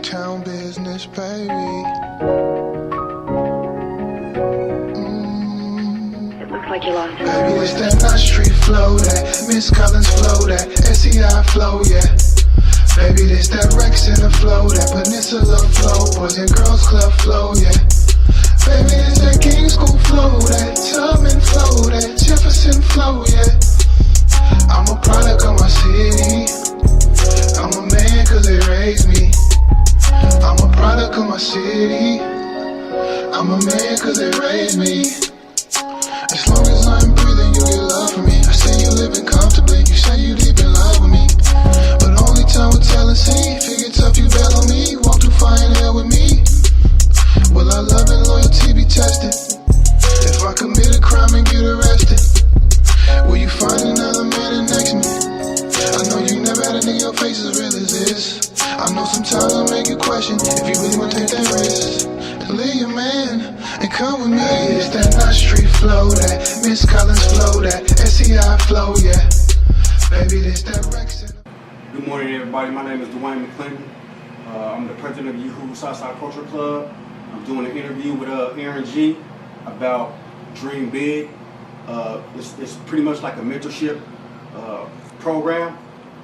Town business, baby. It looks like you lost it. Baby, it's that Knott Street flow, that Miss Collins flow, that SEI flow, yeah. Baby, this that Rex in the flow, that Peninsula flow, Boys and Girls Club flow, yeah. Baby, it's that King School flow, that Tubman flow, that Jefferson flow, yeah. I'm a product of my city. I'm a man cause they raised me. I'm a product of my city. I'm a man cause they raised me. As long as I'm breathing, you get love from me. I say you living comfortably, you say you deep in love with me. But only time will tell and see. If it gets tough, you bet on me. Walk through fire and hell with me. Will our love and loyalty be tested? If I commit a crime and get arrested, will you find another man that next me? I know you never had a nigga, your face as real as this. I know sometimes I'll make you question if you really wanna take that risk. Then leave your man and come with me. It's that Knott Street flow, that Miss Collins flow, that SEI flow, yeah. Baby, this that Rex. Good morning, everybody. My name is Dwayne McClinton. I'm the president of Yahoo Southside Culture Club. I'm doing an interview with Aaron G about Dream Big. It's pretty much like a mentorship program,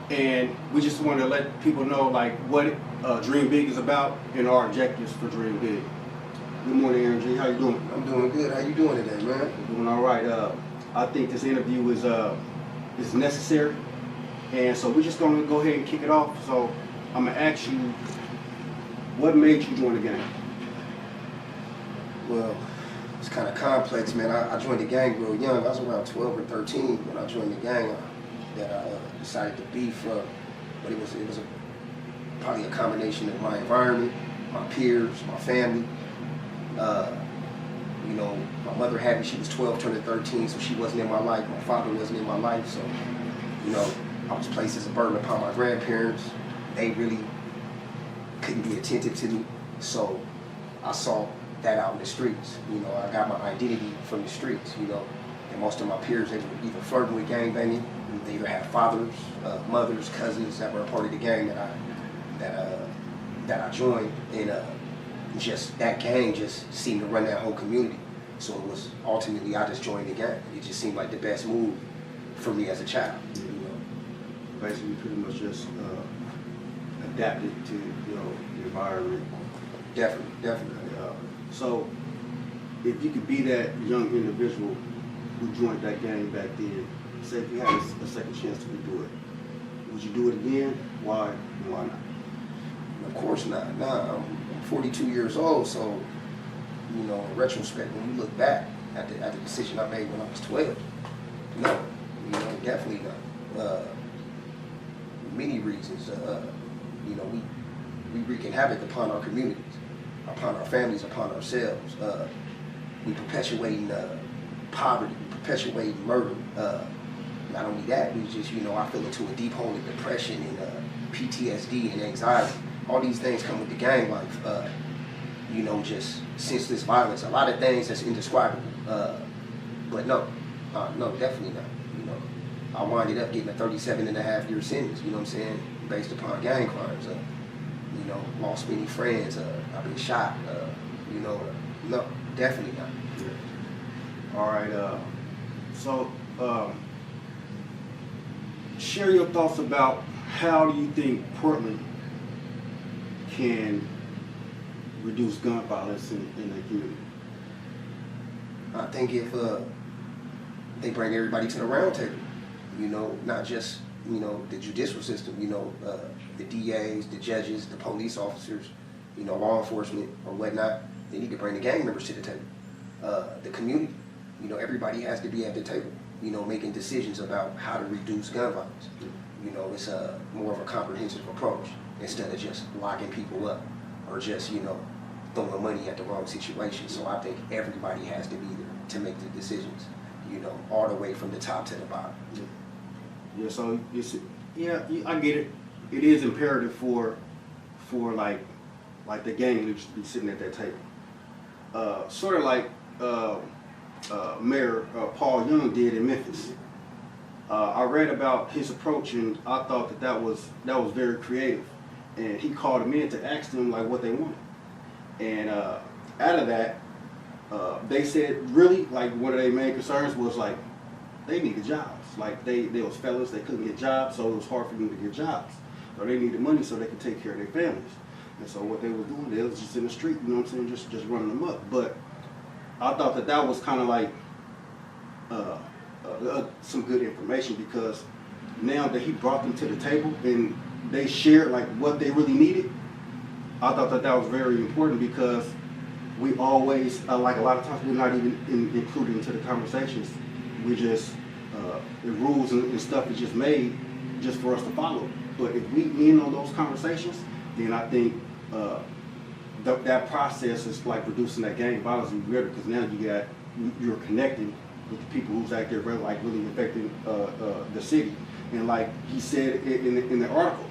and we just want to let people know like what Dream Big is about and our objectives for Dream Big. Good morning, Aaron G. How you doing? I'm doing good. How you doing today, man? Doing all right. I think this interview is necessary, and so we're just going to go ahead and kick it off. So I'm going to ask you, what made you join the gang? Well, it's kind of complex, man. I joined the gang real young. I was around 12 or 13 when I joined the gang that I decided to be from. But it was probably a combination of my environment, my peers, my family. You know, my mother had me. She was 12, turning 13, so she wasn't in my life. My father wasn't in my life, so you know, I was placed as a burden upon my grandparents. They really couldn't be attentive to me, so I saw that out in the streets. You know, I got my identity from the streets, you know, and most of my peers, they were either flirting with gangbanging, they either had fathers, mothers, cousins that were a part of the gang that I joined, and just that gang just seemed to run that whole community. So it was ultimately I just joined the gang. It just seemed like the best move for me as a child. You know, Basically, pretty much just adapted to the environment. Definitely. So, if you could be that young individual who joined that gang back then, say if you had a second chance to redo it, would you do it again? Why not? Of course not. Nah, I'm 42 years old, so you know, in retrospect, when you look back at the decision I made when I was 12, no, you know, definitely not. Many reasons. You know, we wreaking havoc upon our communities, upon our families, upon ourselves. We perpetuating poverty, we perpetuating murder. Not only that, we just, you know, I fell into a deep hole of depression and PTSD and anxiety. All these things come with the gang life. You know, just senseless violence, a lot of things that's indescribable. But no, definitely not. You know, I winded up getting a 37.5-year sentence, you know what I'm saying, based upon gang crimes. You know, lost many friends, I've been shot, you know, no, definitely not. Yeah. All right, so share your thoughts about how do you think Portland can reduce gun violence in the community? I think if they bring everybody to the round table, you know, not just, you know, the judicial system, you know, the DAs, the judges, the police officers, you know, law enforcement or whatnot, they need to bring the gang members to the table. The community, you know, everybody has to be at the table, you know, making decisions about how to reduce gun violence. You know, it's more of a comprehensive approach instead of just locking people up or just, you know, throwing money at the wrong situation. So I think everybody has to be there to make the decisions, you know, all the way from the top to the bottom. Yeah, so I get it. It is imperative for like the gang leaders to be sitting at that table. Sort of like Mayor Paul Young did in Memphis. I read about his approach, and I thought that was very creative. And he called them in to ask them like what they wanted. And out of that, they said really like one of their main concerns was like they needed jobs. Like they was fellas, they couldn't get jobs, so it was hard for them to get jobs. Or they needed money so they could take care of their families. And so what they were doing, they was just in the street, you know what I'm saying, just running them up. But I thought that was kind of like some good information, because now that he brought them to the table and they shared like what they really needed, I thought that was very important, because we always, like a lot of times, we're not even included into the conversations. We just, the rules and stuff is just made just for us to follow. But if we in on those conversations, then I think that process is like reducing that gang violence even better, because now you're connecting with the people who's out there really affecting the city. And like he said in the article,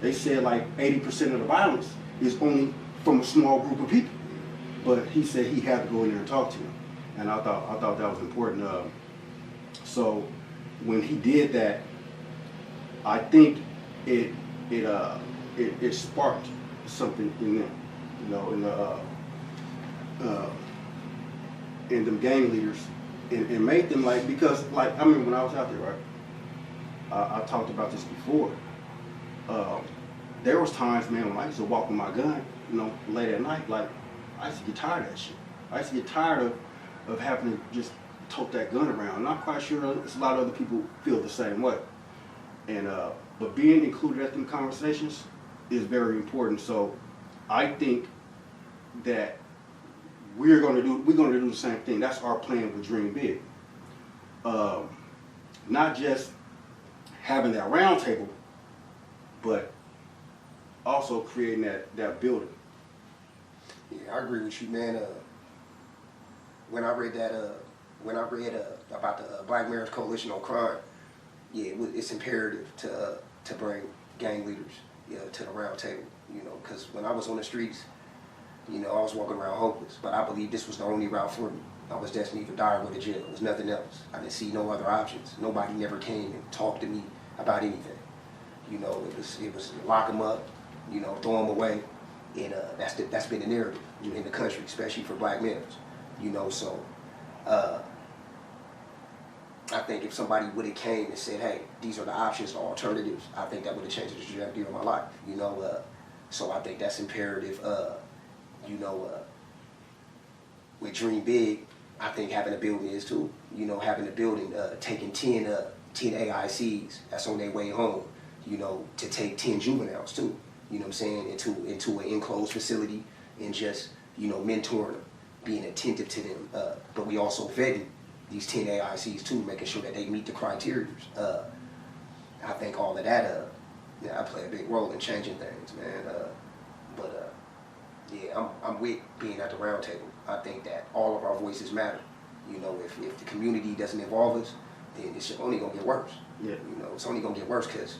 they said like 80% of the violence is only from a small group of people. But he said he had to go in there and talk to them, and I thought that was important. So when he did that, I think it sparked something in them, you know, in them gang leaders, and made them like, because like I remember when I was out there, right? I talked about this before. There was times, man, when I used to walk with my gun, you know, late at night, like I used to get tired of that shit. I used to get tired of having to just tote that gun around. And I'm quite sure there's a lot of other people feel the same way. And but being included at them conversations is very important. So I think that we're gonna do the same thing. That's our plan with Dream Big. Not just having that round table, but also creating that building. Yeah, I agree with you, man. When I read about the Black Marriage Coalition on Crime, yeah, it's imperative to bring gang leaders, to the round table. You know, because when I was on the streets, you know, I was walking around hopeless, but I believe this was the only route for me. I was destined to die or go to jail. There was nothing else. I didn't see no other options. Nobody never came and talked to me about anything. You know, it was lock them up, you know, throw them away, and that's been the narrative in the country, especially for black males. You know, so I think if somebody would have came and said, hey, these are the options, the alternatives, I think that would have changed the trajectory of my life. You know, so I think that's imperative. You know, with Dream Big, I think having a building is too. You know, having a building, taking 10 AICs that's on their way home, you know, to take 10 juveniles too, you know what I'm saying, into an enclosed facility, and just, you know, mentoring them, being attentive to them. But we also vetting these 10 AICs too, making sure that they meet the criteria. I think all of that, I play a big role in changing things, man. Yeah, I'm with being at the round table. I think that all of our voices matter. You know, if the community doesn't involve us, then it's only gonna get worse. Yeah. You know, it's only gonna get worse because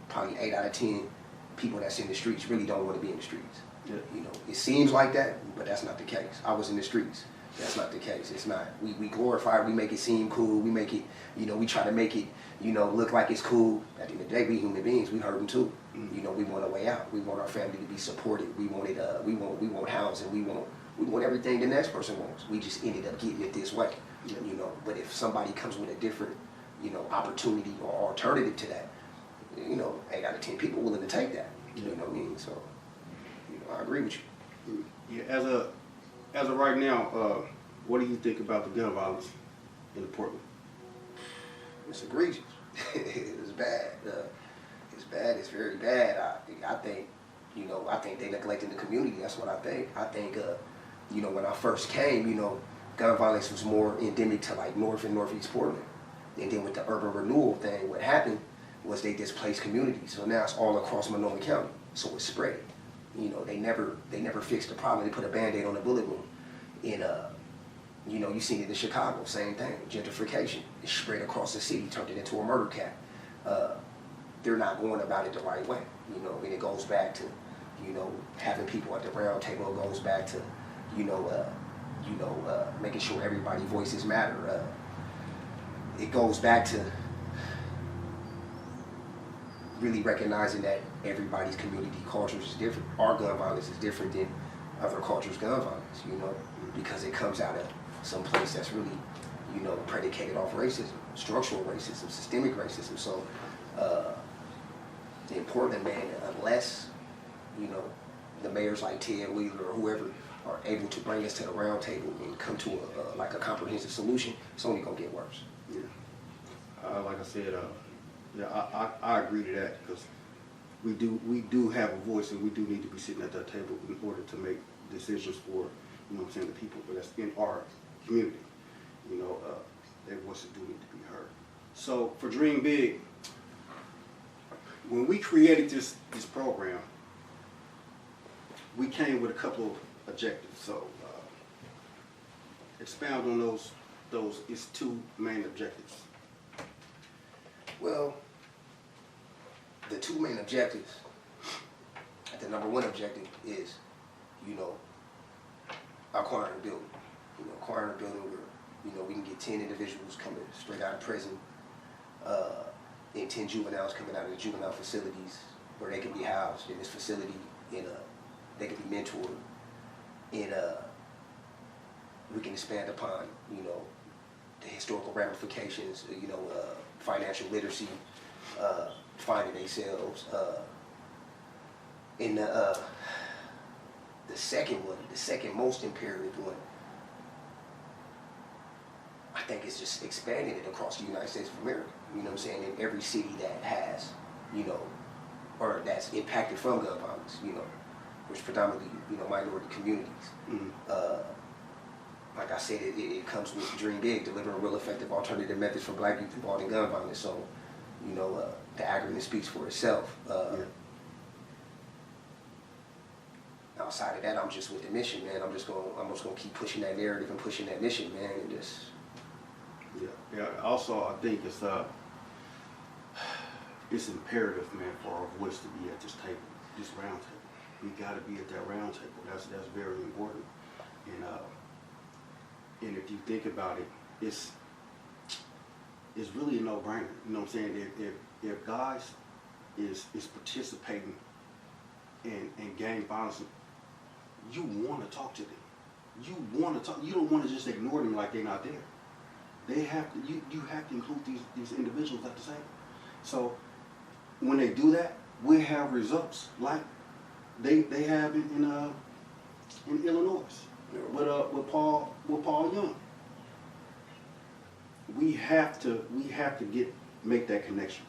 probably 8 out of 10 people that's in the streets really don't want to be in the streets. Yeah. You know, it seems like that, but that's not the case. I was in the streets. That's not the case. It's not. We glorify it, we make it seem cool, we make it, you know, we try to make it, you know, look like it's cool. At the end of the day, we human beings, we hurt them too. Mm-hmm. You know, we want a way out. We want our family to be supported. We want it, we want housing, we want everything the next person wants. We just ended up getting it this way. Yeah. You know, but if somebody comes with a different, you know, opportunity or alternative to that, you know, 8 out of 10 people willing to take that. Yeah. You know what I mean? So, you know, I agree with you. Yeah, as of right now, what do you think about the gun violence in Portland? It's egregious. It's bad. It's bad. It's very bad. I think, you know, I think they neglecting the community. That's what I think. I think, you know, when I first came, you know, gun violence was more endemic to like North and Northeast Portland. And then with the urban renewal thing, what happened was they displaced communities. So now it's all across Monroe County. So it's spread. You know, they never fixed the problem. They put a Band-Aid on the bullet wound. And, you know, you seen it in Chicago, same thing. Gentrification. It spread across the city, turned it into a murder cap. They're not going about it the right way. You know, and it goes back to, you know, having people at the round table. It goes back to, you know, making sure everybody's voices matter. It goes back to really recognizing that everybody's community cultures is different. Our gun violence is different than other cultures' gun violence, you know, because it comes out of some place that's really, you know, predicated off racism, structural racism, systemic racism. So in Portland, man, unless, you know, the mayors like Ted Wheeler or whoever are able to bring us to the round table and come to like a comprehensive solution, it's only gonna get worse. Yeah. Like I said, yeah, I agree to that, because we do have a voice, and we do need to be sitting at that table in order to make decisions for, you know what I'm saying, the people that's in our community. You know, their voices do need to be heard. So for Dream Big, when we created this program, we came with a couple of objectives. So expound on those is two main objectives. Well, the two main objectives, the number one objective is, you know, acquiring a building. You know, acquiring a building where, you know, we can get 10 individuals coming straight out of prison, and 10 juveniles coming out of the juvenile facilities where they can be housed in this facility, they can be mentored, and we can expand upon, you know, the historical ramifications, you know, financial literacy, finding themselves. And the second one, the second most imperative one, I think it's just expanding it across the United States of America. You know what I'm saying? In every city that has, you know, or that's impacted from gun violence, you know, which predominantly, you know, minority communities. Like I said, it comes with Dream Big, delivering real effective alternative methods for black youth involved in gun violence. So, you know, the acronym speaks for itself. Outside of that, I'm just with the mission, man. I'm just gonna keep pushing that narrative and pushing that mission, man, and just. Yeah. Also, I think it's imperative, man, for our voice to be at this table, this round table. We got to be at that round table. That's very important. And if you think about it, it's really a no-brainer. You know what I'm saying? If guys is participating in gang violence, you want to talk to them. You want to talk. You don't want to just ignore them like they're not there. They have to. You have to include these individuals at the table. So when they do that, we have results like they have in Illinois with Paul Young. We have to make that connection,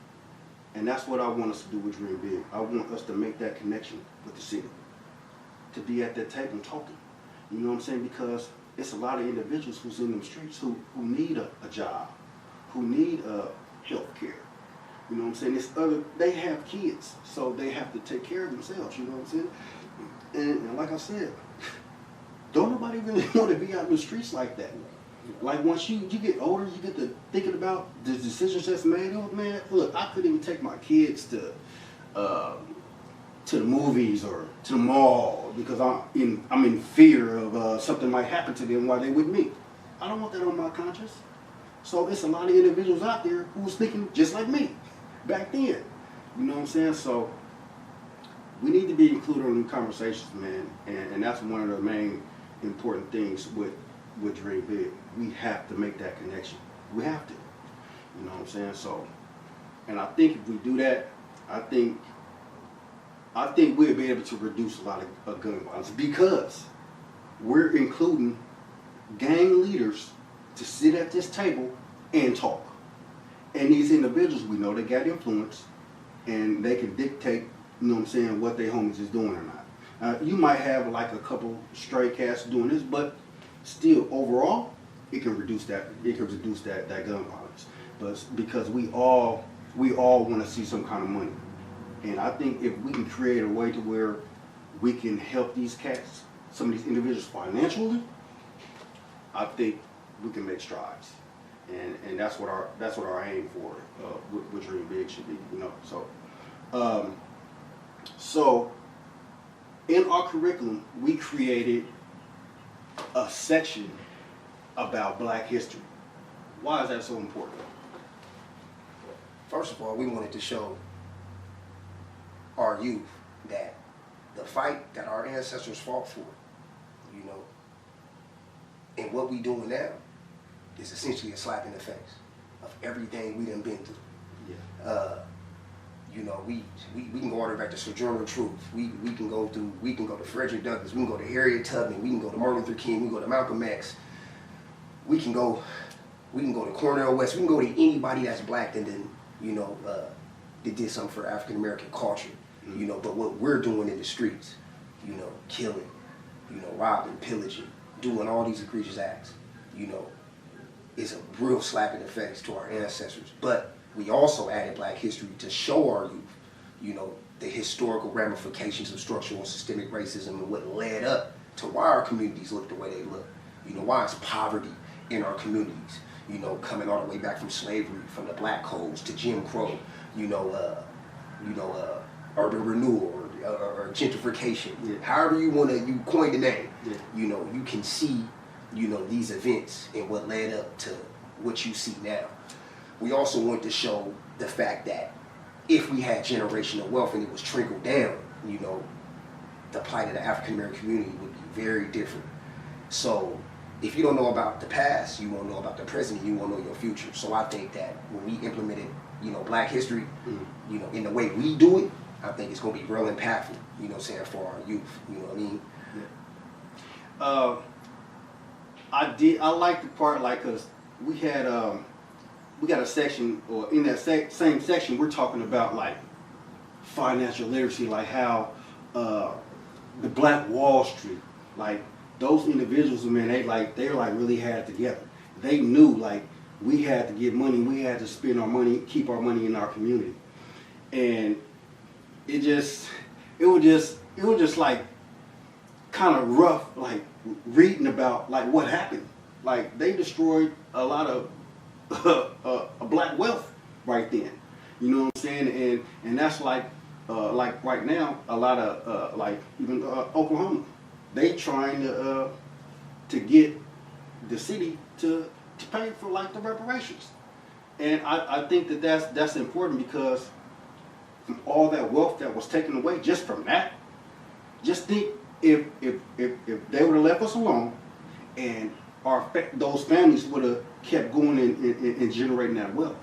and that's what I want us to do with Dream Big. I want us to make that connection with the city, to be at that table talking. You know what I'm saying? Because it's a lot of individuals who's in them streets who need a job, who need health care. You know what I'm saying? They have kids, so they have to take care of themselves, you know what I'm saying? And like I said, don't nobody really want to be out in the streets like that. Like once you get older, you get to thinking about the decisions that's made. Oh man, look, I couldn't even take my kids to the movies or to the mall because I'm in fear of something might happen to them while they're with me. I don't want that on my conscience. So it's a lot of individuals out there who was thinking just like me back then. You know what I'm saying? So we need to be included in the conversations, man. And that's one of the main important things with Dream Big. We have to make that connection. We have to. You know what I'm saying? So, and I think if we do that, I think we'll be able to reduce a lot of gun violence because we're including gang leaders to sit at this table and talk. And these individuals, we know they got influence and they can dictate, you know what I'm saying, what their homies is doing or not. You might have like a couple stray cats doing this, but still overall, it can reduce that gun violence. But because we all want to see some kind of money. And I think if we can create a way to where we can help these cats, some of these individuals financially, I think we can make strides. And that's what our aim for with Dream Big should be, you know. So in our curriculum, we created a section about Black history. Why is that so important? First of all, we wanted to show our youth that the fight that our ancestors fought for, you know, and what we doing now is essentially a slap in the face of everything we done been through. Yeah. You know, we can go all the way back to Sojourner Truth. We can go to Frederick Douglass. We can go to Harriet Tubman. We can go to Martin Luther King. We can go to Malcolm X. We can go to Cornel West. We can go to anybody that's black and then, you know, that did something for African American culture. Mm-hmm. You know, but what we're doing in the streets, you know, killing, you know, robbing, pillaging, doing all these egregious acts, you know, is a real slap in the face to our ancestors. But we also added Black history to show our youth, you know, the historical ramifications of structural and systemic racism and what led up to why our communities look the way they look. You know, why it's poverty in our communities, you know, coming all the way back from slavery, from the black codes to Jim Crow, urban renewal or gentrification. Yeah. However you coin the name, yeah. you know, you can see, you know, these events and what led up to what you see now. We also want to show the fact that if we had generational wealth and it was trickled down, you know, the plight of the African American community would be very different. So if you don't know about the past, you won't know about the present, you won't know your future. So I think that when we implemented, you know, Black history, you know, in the way we do it, I think it's going to be real impactful, you know what I'm saying, for our youth, you know what I mean? Yeah. I like the part, like, cause we got a section, or in that same section, we're talking about like financial literacy, like how the Black Wall Street, like those individuals, man, they really had it together. They knew like we had to get money, we had to spend our money, keep our money in our community, and it was just like kind of rough, like reading about like what happened. Like they destroyed a lot of black wealth right then. You know what I'm saying? And that's like right now, a lot of like even Oklahoma, they trying to get the city to pay for like the reparations. And I think that that's important, because from all that wealth that was taken away just from that, just think if they would have left us alone and those families would have kept going and generating that wealth,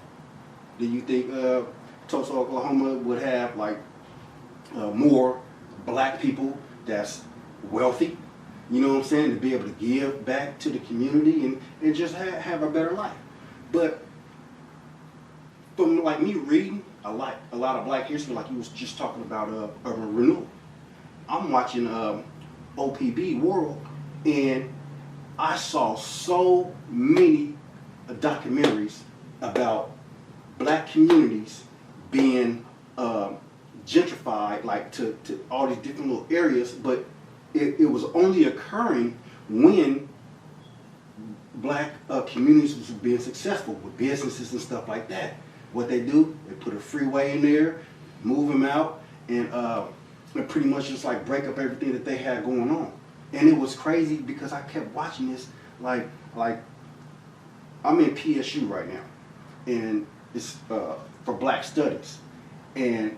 do you think Tulsa, Oklahoma would have like more black people that's wealthy, you know what I'm saying, to be able to give back to the community and just have a better life? But from like me reading a lot of Black history, like you was just talking about urban renewal, I'm watching OPB World, and I saw so many documentaries about black communities being gentrified, like to all these different little areas, but it was only occurring when black communities was being successful with businesses and stuff like that. What they do, they put a freeway in there, move them out, and pretty much just like break up everything that they had going on. And it was crazy because I kept watching this, like I'm in PSU right now, and it's for Black Studies, and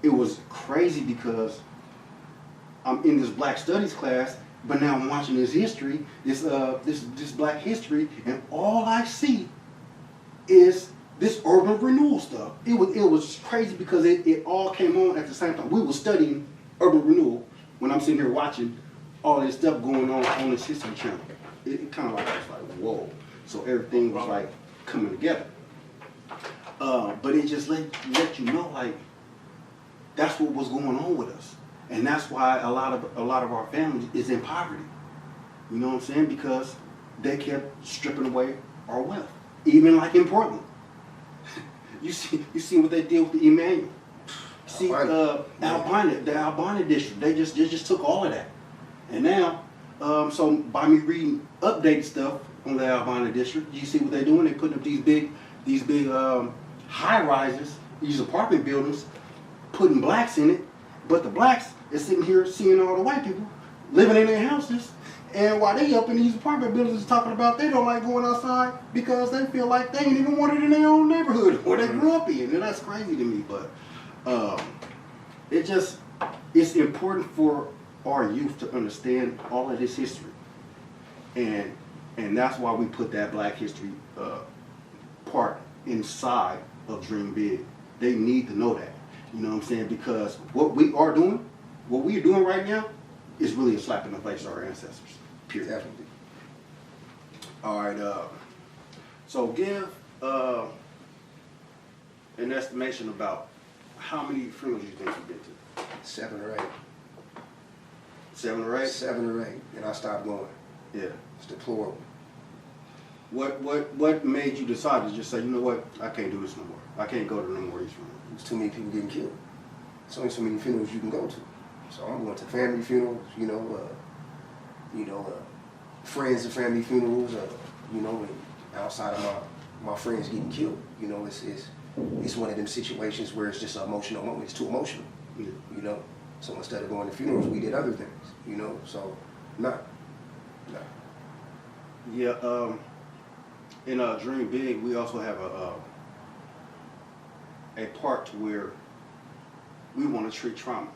it was crazy because I'm in this Black Studies class, but now I'm watching this history, this Black history, and all I see is this urban renewal stuff. It was crazy because it all came on at the same time. We were studying urban renewal when I'm sitting here watching all this stuff going on this History Channel. It kind of like was like, whoa. So everything was like coming together. But it just let you know, like, that's what was going on with us. And that's why a lot of our families is in poverty. You know what I'm saying? Because they kept stripping away our wealth. Even like in Portland. You see what they did with the Emmanuel. See, the Albina district, they just took all of that. And now, so by me reading updated stuff on the Albina district, you see what they're doing? They're putting up these big high rises, these apartment buildings, putting blacks in it. But the blacks is sitting here seeing all the white people living in their houses, and while they up in these apartment buildings talking about they don't like going outside because they feel like they ain't even wanted in their own neighborhood where they grew up in. And that's crazy to me. But it's important for our youth to understand all of this history, and that's why we put that Black History part inside of Dream Big. They need to know that, you know what I'm saying? Because what we are doing right now, is really a slap in the face to our ancestors. Period. Definitely. All right. So give an estimation about how many funerals you think you've been to. 7 or 8. 7 or 8? 7 or 8, and I stopped going. Yeah. It's deplorable. What made you decide to just say, you know what, I can't do this no more. I can't go to no more of these funerals. There's too many people getting killed. There's only so many funerals you can go to. So I'm going to family funerals, friends and family funerals, and outside of my friends getting killed. It's one of them situations where it's just an emotional moment. It's too emotional, Yeah. So instead of going to funerals, we did other things, So, nah. Yeah. In Dream Big, we also have a part to where we want to treat trauma.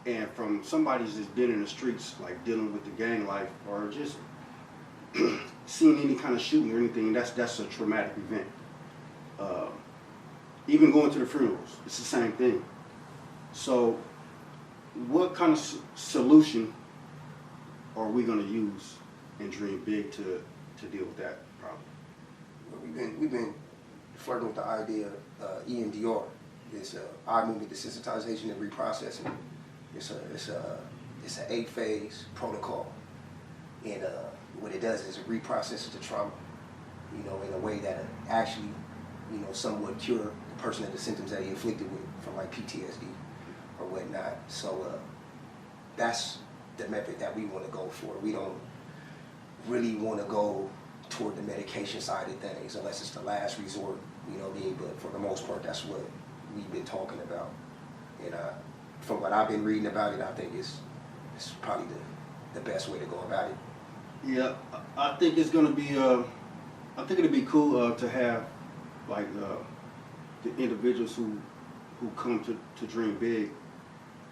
And from somebody that's been in the streets, like dealing with the gang life, or just seeing any kind of shooting or anything, that's a traumatic event. Even going to the funerals, it's the same thing. So, what kind of solution are we going to use in Dream Big to deal with that problem? Well, we've been flirting with the idea of EMDR. It's eye movement desensitization and reprocessing. It's an 8-phase protocol, and what it does is it reprocesses the trauma, in a way that actually, somewhat cure the person of the symptoms that he inflicted with, from like PTSD or whatnot. So that's the method that we want to go for. We don't really want to go toward the medication side of things unless it's the last resort, but for the most part, that's what we've been talking about. And from what I've been reading about it, I think it's probably the best way to go about it. Yeah, I think it's gonna be. I think it'd be cool to have like the individuals who come to Dream Big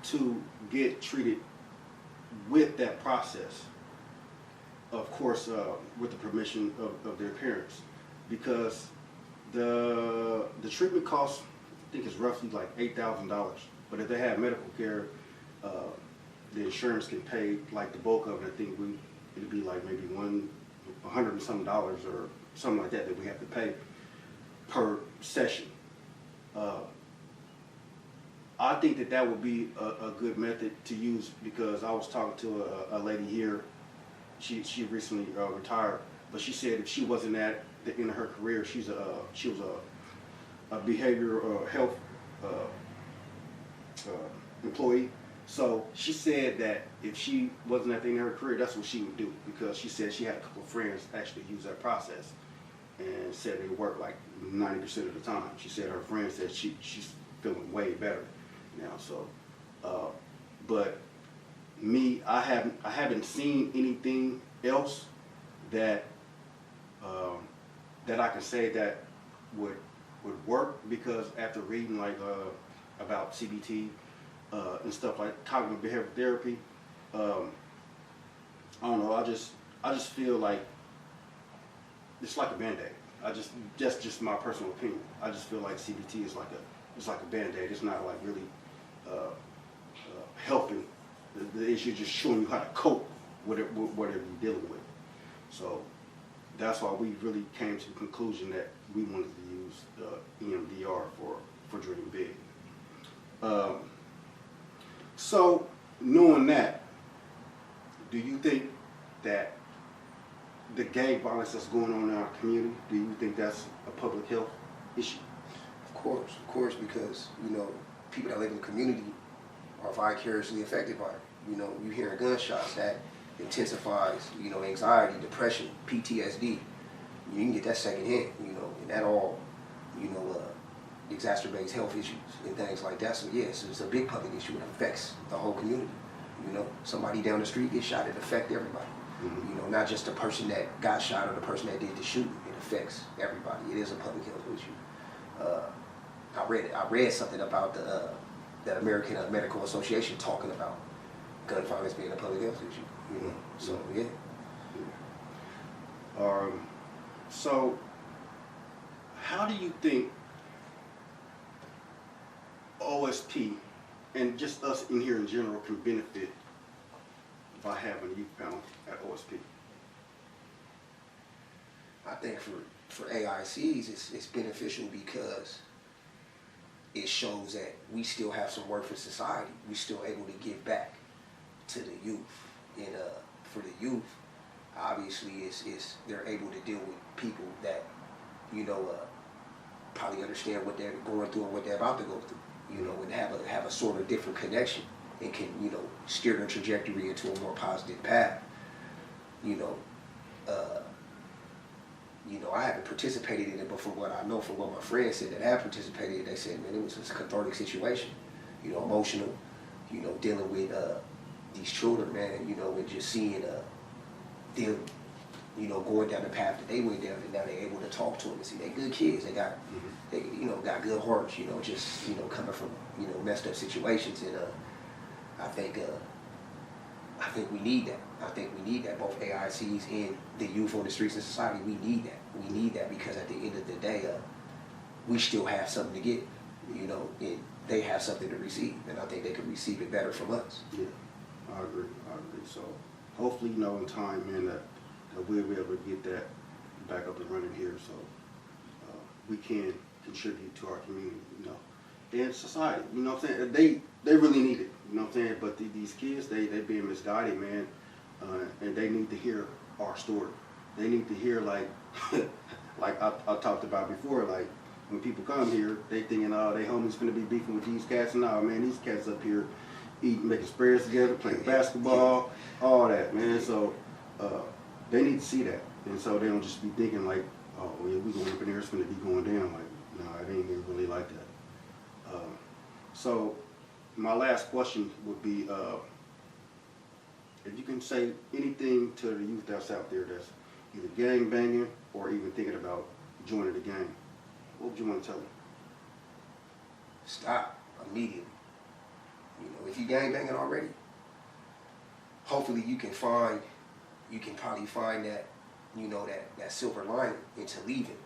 to get treated with that process. Of course, with the permission of their parents, because the treatment cost, I think, is roughly like $8,000. But if they have medical care, the insurance can pay like the bulk of it. I think it'd be like maybe $100 and some dollars or something like that we have to pay per session. I think that would be a good method to use, because I was talking to a lady here. She recently retired, but she said if she wasn't at the end of her career, she was a behavioral health employee. So she said that if she wasn't at the end of her career, that's what she would do, because she said she had a couple of friends actually use that process and said it worked like 90% of the time. She said her friend said she's feeling way better now. So, but me, I haven't seen anything else that that I can say that would work, because after reading like about CBT and stuff like cognitive behavioral therapy, I don't know. I just feel like it's like a Band-Aid. Just my personal opinion. I just feel like CBT is like a Band-Aid. It's not like really helping the issue, just showing you how to cope with whatever you're dealing with. So that's why we really came to the conclusion that we wanted to use EMDR for Dream Big. So knowing that, do you think that the gang violence that's going on in our community, do you think that's a public health issue? Of course, because, people that live in the community are vicariously affected by it. You hearing gunshots, that intensifies, anxiety, depression, PTSD. You can get that secondhand, and that all, exacerbates health issues and things like that. So yes, it's a big public issue. It affects the whole community. Somebody down the street gets shot, it affects everybody. Mm-hmm. Not just the person that got shot or the person that did the shooting. It affects everybody. It is a public health issue. I read something about the American Medical Association talking about gun violence being a public health issue. You know, so yeah. So how do you think OSP and just us in here in general can benefit by having a youth panel at OSP? I think for AICs, it's beneficial because it shows that we still have some work for society. We're still able to give back to the youth. And for the youth, obviously, it's they're able to deal with people that, you know, probably understand what they're going through and what they're about to go through, you know, and have a sort of different connection and can, you know, steer their trajectory into a more positive path. You know, I haven't participated in it, but from what I know, from what my friends said that have participated, they said, man, it was a cathartic situation, you know, emotional, you know, dealing with these children, man, you know, and just seeing them, you know, going down the path that they went down, and now they're able to talk to them and see they're good kids. They got, they, you know, got good hearts, you know, just, you know, coming from, you know, messed up situations. And I think we need that. I think we need that, both AICs and the youth on the streets of society. We need that. We need that because at the end of the day, we still have something to give, you know, and they have something to receive, and I think they can receive it better from us. Yeah, I agree. So hopefully, you know, in time, man, that we'll be able to get that back up and running here, so we can contribute to our community, you know, and society. You know what I'm saying? They really need it. You know what I'm saying? But these kids, they being misguided, man, and they need to hear our story. They need to hear, like, like I talked about before, like, when people come here, they thinking, oh, they homies finna be beefing with these cats. No, man, these cats up here eating, making spreads together, playing basketball, all that, man. So they need to see that. And so they don't just be thinking like, oh, yeah, we going up in there, it's gonna be going down. Like, no, it ain't even really like that. So my last question would be, if you can say anything to the youth that's out there that's either gang banging or even thinking about joining the gang, what would you want to tell them? Stop immediately. You know, if you gang banging already, hopefully you can probably find that, you know, that silver lining into leaving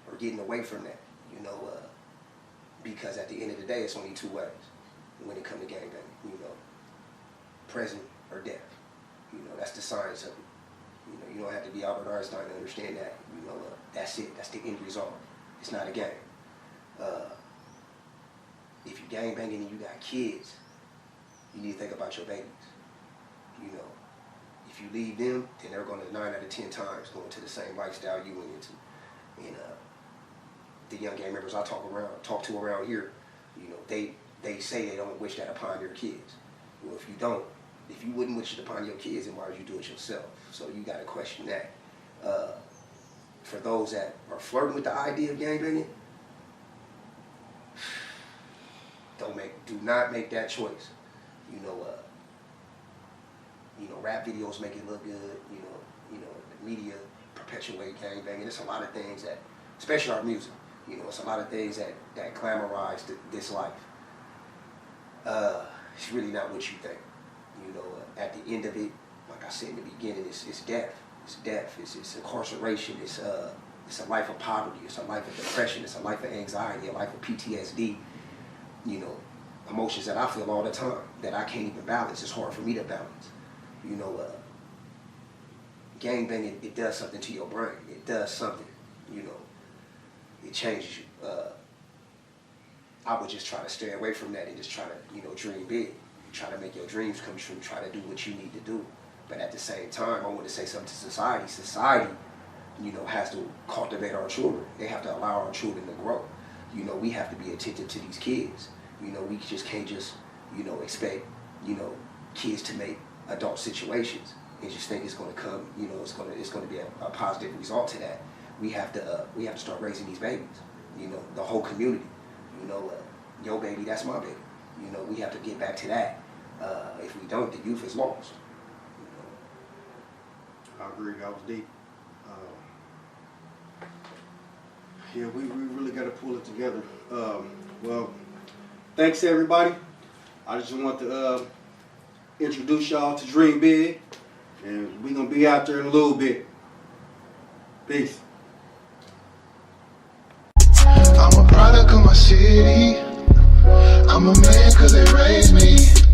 or getting away from that, you know, because at the end of the day, it's only two ways when it comes to gang banging, you know, prison or death. You know, that's the science of it. You know, you don't have to be Albert Einstein to understand that. You know, that's it. That's the end result. It's not a game. If you gang banging and you got kids, you need to think about your babies. You know, if you leave them, then they're going to 9 out of 10 times go into the same lifestyle you went into. And the young gang members I talk to around here, you know, they say they don't wish that upon their kids. Well, if you wouldn't wish it upon your kids, then why would you do it yourself? So you got to question that. For those that are flirting with the idea of gangbanging, do not make that choice. You know, rap videos make it look good. You know, the media perpetuate gangbanging. There's a lot of things that, especially our music, you know, it's a lot of things that glamorize this life. It's really not what you think. You know, at the end of it, like I said in the beginning, it's death. It's death. It's incarceration. It's a life of poverty. It's a life of depression. It's a life of anxiety. A life of PTSD. You know, emotions that I feel all the time that I can't even balance. It's hard for me to balance. You know, gangbanging, it does something to your brain. It does something. You know, it changes you. I would just try to stay away from that and just try to, you know, dream big. Try to make your dreams come true. Try to do what you need to do. But at the same time, I want to say something to society. Society, you know, has to cultivate our children. They have to allow our children to grow. You know, we have to be attentive to these kids. You know, we just can't just, you know, expect, you know, kids to make adult situations and just think it's going to come, you know, it's going to be a positive result to that. We have to start raising these babies. You know, the whole community. You know, your baby, that's my baby. You know, we have to get back to that. If we don't, the youth is lost. You know? I agree. That was deep. Yeah, we really got to pull it together. Well, thanks to everybody. I just want to introduce y'all to Dream Big, and we're going to be out there in a little bit. Peace. I'm a product of my city. I'm a man cause they raised me.